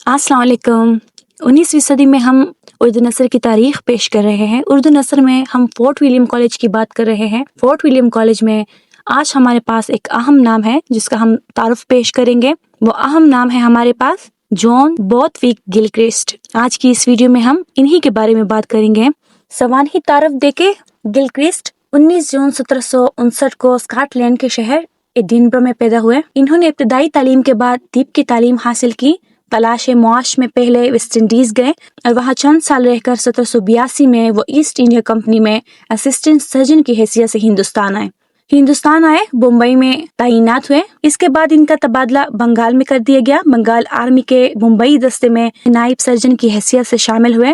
अस्सलाम वालेकुम। 19वीं सदी में हम उर्दू नस्र की तारीख पेश कर रहे हैं। उर्दू नस्र में हम फोर्ट विलियम कॉलेज की बात कर रहे हैं। फोर्ट विलियम कॉलेज में आज हमारे पास एक अहम नाम है जिसका हम तारुफ पेश करेंगे। वो अहम नाम है हमारे पास जॉन बोथविक गिलक्रिस्ट। आज की इस वीडियो में हम इन्हीं के बारे में बात करेंगे। सवानही तारुफ देके गिलक्रिस्ट 19 जून 1759 को स्कॉटलैंड के शहर एडिनबरो में पैदा हुए। इन्होंने इब्तदाई तालीम के बाद तिब की तालीम हासिल की। तलाश मुआश में पहले वेस्ट इंडीज गए और वहाँ चंद साल रहकर 1782 में वो ईस्ट इंडिया कंपनी में असिस्टेंट सर्जन की हैसियत से हिंदुस्तान आए, मुंबई में तैनात हुए। इसके बाद इनका तबादला बंगाल में कर दिया गया। बंगाल आर्मी के मुंबई दस्ते में नायब सर्जन की हैसियत से शामिल हुए।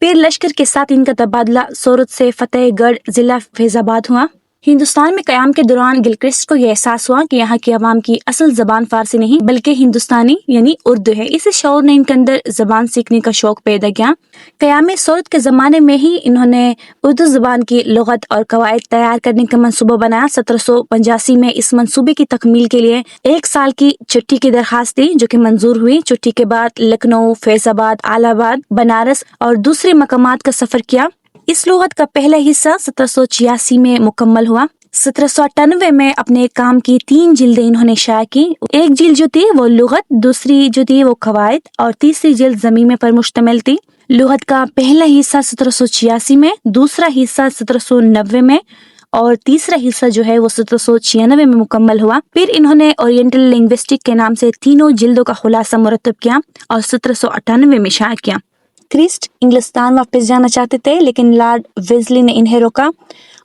फिर लश्कर के साथ इनका तबादला सूरत से फतेहगढ़ जिला फैजाबाद हुआ। हिंदुस्तान में कयाम के दौरान गिलक्रिस्ट को यह एहसास हुआ कि यहाँ की आवाम की असल जबान फारसी नहीं बल्कि हिंदुस्तानी यानी उर्दू है। इस शौर ने इनके अंदर जबान सीखने का शौक पैदा किया। कयाम सूरत के जमाने में ही इन्होंने उर्दू जबान की लुगत और कवायद तैयार करने का मंसूबा बनाया। 1785 में इस मंसूबे की तकमील के लिए 1 साल की छुट्टी की दरखास्त दी जो कि मंजूर हुई। छुट्टी के बाद लखनऊ, फैजाबाद, आलाबाद, बनारस और दूसरे मकामात का सफर किया। इस लुगत का पहला हिस्सा 1786 में मुकम्मल हुआ। 1798 में अपने काम की 3 जिल्दें इन्होंने शाया की। एक जिल्द जो थी वो लुगत, दूसरी जो थी वो कवायद और तीसरी जिल्द ज़मीमे पर मुश्तमिल थी। लुगत का पहला हिस्सा 1786 में, दूसरा हिस्सा 1790 में और तीसरा हिस्सा जो है वो 1796 में मुकम्मल हुआ। फिर इन्होंने ओरिएंटल लिंग्विस्टिक के नाम से तीनों जिल्दों का खुलासा मुरतब किया और 1798 में शाया किया। क्रिस्ट इंग्लिस्तान वापस जाना चाहते थे लेकिन लॉर्ड वेज़ली ने इन्हें रोका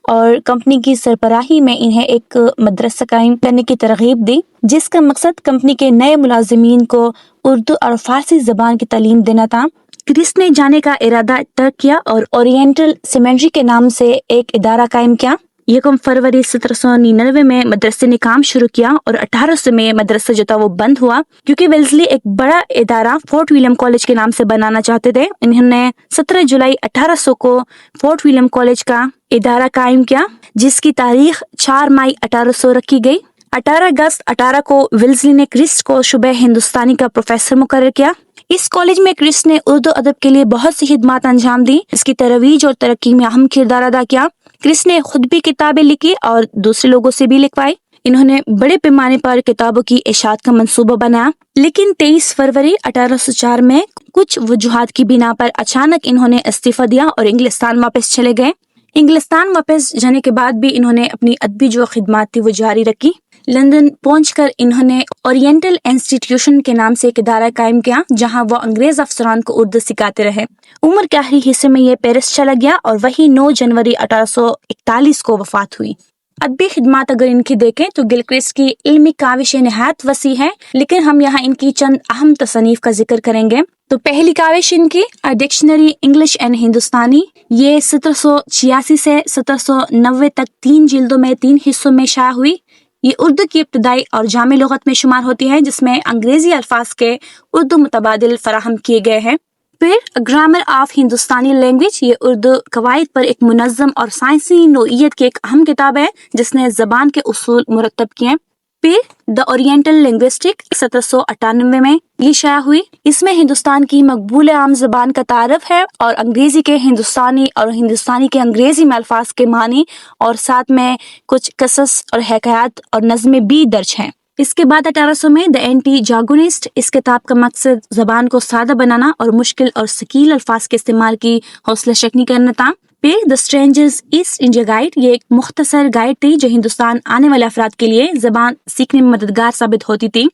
और कंपनी की सरबराही में इन्हें एक मदरसा कायम करने की तरगीब दी जिसका मकसद कंपनी के नए मुलाजिमीन को उर्दू और फारसी जबान की तालीम देना था। क्रिस्ट ने जाने का इरादा तर्क किया और ओरिएंटल सेमेंड्री के नाम से एक इदारा कायम किया। 1 फरवरी 1799 में मदरसे ने काम शुरू किया और 1800 में मदरसा जो था वो बंद हुआ क्योंकि वेल्सली एक बड़ा इदारा फोर्ट विलियम कॉलेज के नाम से बनाना चाहते थे। इन्होंने 17 जुलाई 1800 को फोर्ट विलियम कॉलेज का इदारा कायम किया जिसकी तारीख 4 मई 1800 रखी गई। 18 अगस्त 18 को वेल्सली ने क्रिस्ट को शुबह हिंदुस्तानी का प्रोफेसर मुकर्रर किया। इस कॉलेज में क्रिस्ट ने उर्दू अदब के लिए बहुत सी खिदमत अंजाम दी। इसकी तरवीज और तरक्की में अहम किरदार अदा किया। क्रिस्ट ने खुद भी किताबें लिखी और दूसरे लोगों से भी लिखवाई। इन्होंने बड़े पैमाने पर किताबों की इशाअत का मंसूबा बनाया लेकिन 23 फरवरी 1804 में कुछ वजूहात की बिना पर अचानक इन्होंने इस्तीफा दिया और इंग्लिस्तान वापस चले गए। इंग्लिस्तान वापस जाने के बाद भी इन्होंने अपनी अदबी जो खिदमत थी वो जारी रखी। लंदन पहुंचकर इन्होंने ओरिएंटल इंस्टीट्यूशन के नाम से एक इदारा कायम किया जहां वो अंग्रेज अफसरान को उर्दू सिखाते रहे। उम्र के आखिरी हिस्से में ये पेरिस चला गया और वही 9 जनवरी 1841 को वफात हुई। अदबी खिदमत अगर इनकी देखें तो गिलक्रिस्ट की इल्मी काविश नहायत वसी है लेकिन हम यहाँ इनकी चंद अहम तसनीफ का जिक्र करेंगे। तो पहली काविश इनकी डिक्शनरी इंग्लिश एंड हिंदुस्तानी, ये 1786 से 1790 तक 3 जिल्दों में 3 हिस्सों में शाया हुई। ये उर्दू की इब्तदाई और जामे लुगत में शुमार होती है जिसमें अंग्रेजी अल्फाज के उर्दू मुतबादिल फराहम किए गए हैं। फिर ग्रामर ऑफ हिंदुस्तानी लैंग्वेज, ये उर्दू कवायद पर एक मुनज़्ज़म और साइंसी नोइयत की एक अहम किताब है जिसने जबान के उसूल मुरतब किए। फिर द ओरिएंटल लिंग्विस्टिक 1798 में ये शाया हुई। इसमें हिंदुस्तान की मकबूल आम जबान का तारफ है और अंग्रेजी के हिंदुस्तानी और हिंदुस्तानी के अंग्रेजी में अल्फाज के मानी और साथ में कुछ कसस और हकायात और नज़में भी दर्ज हैं। इसके बाद 1800 में द एंटी जागोनिस्ट, इस किताब का मकसद जबान को सादा बनाना और मुश्किल और सकील अल्फाज के इस्तेमाल की हौसला शक्नी करना था। फिर the strangers east India guide, ये एक मुख्तसर गाइड थी जो हिंदुस्तान आने वाले अफराद के लिए जबान सीखने में मददगार साबित होती थी।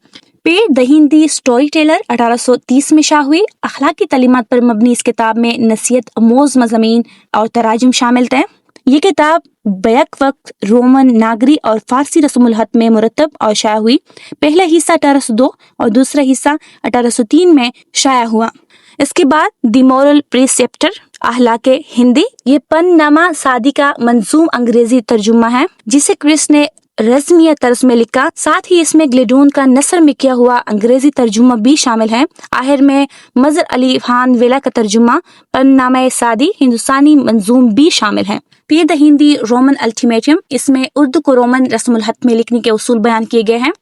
फिर द हिंदी स्टोरी टेलर 1830 में शाया हुई। अखलाकी तालीमात पर मबनी इस किताब में नसीहत अमोज मज़ामीन और तराजुम शामिल थे। ये किताब बैक वक्त रोमन, नागरी और फारसी रस्मुल खत में मुरतब और शाया हुई। पहला हिस्सा 1802 और दूसरा हिस्सा 1803 में शाया हुआ। इसके बाद द मोरल प्रिसेप्टर अहलाके हिंदी, ये पन्नामा सादी का मंजूम अंग्रेजी तर्जुमा है जिसे क्रिस्ट ने रस्मिया तर्ज में लिखा। साथ ही इसमें ग्लेडून का नसर में किया हुआ अंग्रेजी तर्जुमा भी शामिल है। आखिर में मजर अली खान वेला का तर्जुमा पन्नामा सादी हिंदुस्तानी मंजूम भी शामिल है। फिर द हिंदी रोमन अल्टीमेटम, इसमें उर्दू को रोमन रस्मुल खत में लिखने के उसूल बयान किए गए हैं।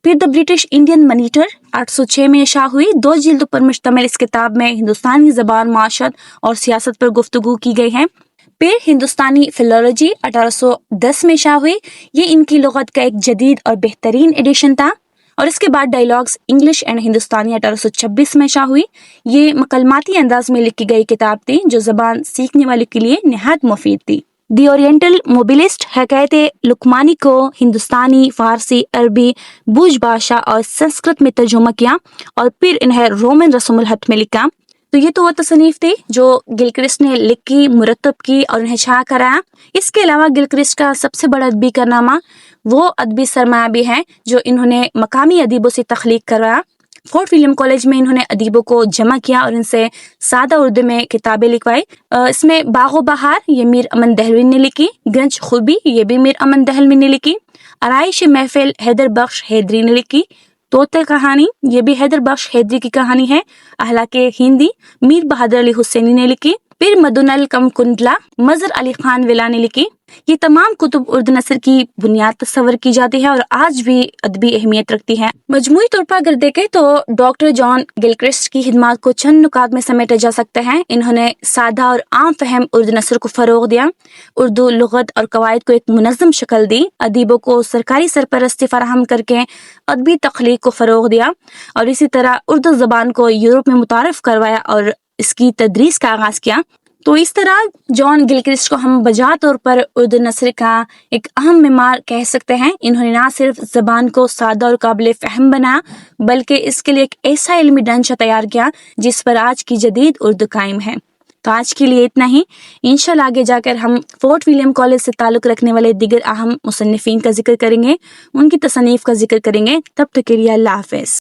फिर द ब्रिटिश इंडियन मॉनिटर 806 में इशा हुई। 2 जिल्दों पर मुश्तमिल इस किताब में हिंदुस्तानी ज़बान, माशरत और सियासत पर गुफ्तगू की गई है। फिर हिंदुस्तानी फिलोलॉजी 1810 में इशा हुई। ये इनकी लुगत का एक जदीद और बेहतरीन एडिशन था। और इसके बाद डायलॉग्स इंग्लिश एंड हिंदुस्तानी 1826 में इशा हुई। ये मकलमाती अंदाज में लिखी गई किताब थी जो ज़बान सीखने वाले के लिए निहायत मुफीद थी। दी ओरिएंटल मोबिलिस्ट हकायत लुकमानी को हिंदुस्तानी, फारसी, अरबी, बूझ भाषा और संस्कृत में तर्जुमा किया और फिर इन्हें रोमन रस्मुल खत में लिखा। तो ये तो वो तसनीफ थी जो गिलक्रिस्ट ने लिखी, मुरतब की और इन्हें शाया कराया। इसके अलावा गिलक्रिस्ट का सबसे बड़ा अदबी कारनामा वो अदबी सरमाया भी है जो इन्होंने मकामी अदीबों से तख्लीक करवाया। फोर्ट विलियम कॉलेज में इन्होंने अदीबों को जमा किया और इनसे सादा उर्दू में किताबें लिखवाई। इसमें बागो बहार ये मीर अमन दहलवी ने लिखी, गंज खुबी ये भी मीर अमन दहलवी ने लिखी, आराइश महफिल हैदर बख्श हैदरी ने लिखी, तोते कहानी ये भी हैदर बख्श हैदरी की कहानी है, अहलाके हिंदी मीर बहादुर अली हुसैनी ने लिखी, फिर मदुनल कम कुंडला मजर अली खान विला ने लिखी। ये तमाम कुतुब उर्दू नस्र की बुनियाद तस्वर की जाती है और आज भी अदबी अहमियत रखती है। मजमूई तौर पर अगर देखें तो डॉक्टर जॉन गिलक्रिस्ट की खिदमात को चंद नुकात में समेटा जा सकता है। इन्होंने सादा और आम फहम उर्दू नस्र को फरोग दिया, उर्दू लुगत और कवायद को एक मुनज़्ज़म शक्ल दी, अदीबों को सरकारी सरपरस्ती फराहम करके अदबी तख्लीक को फरोग दिया और इसी तरह उर्दू ज़बान को यूरोप में मुतारफ़ करवाया और इसकी तदरीस का आगाज किया। तो इस तरह जॉन गिलक्रिस्ट को हम बजा तौर पर उर्दू नस्र का एक अहम मेमार कह सकते हैं। इन्होंने ना सिर्फ ज़बान को सादा और काबिल फ़हम बनाया बल्कि इसके लिए एक ऐसा इल्मी ढांचा तैयार किया जिस पर आज की जदीद उर्दू कायम है। तो आज के लिए इतना ही। इंशाल्लाह आगे जाकर हम फोर्ट विलियम कॉलेज से ताल्लुक़ रखने वाले दीगर अहम मुसन्निफ़ीन का जिक्र करेंगे, उनकी तसनीफ़ का जिक्र करेंगे। तब तक के लिए अल्लाह हाफ़िज़।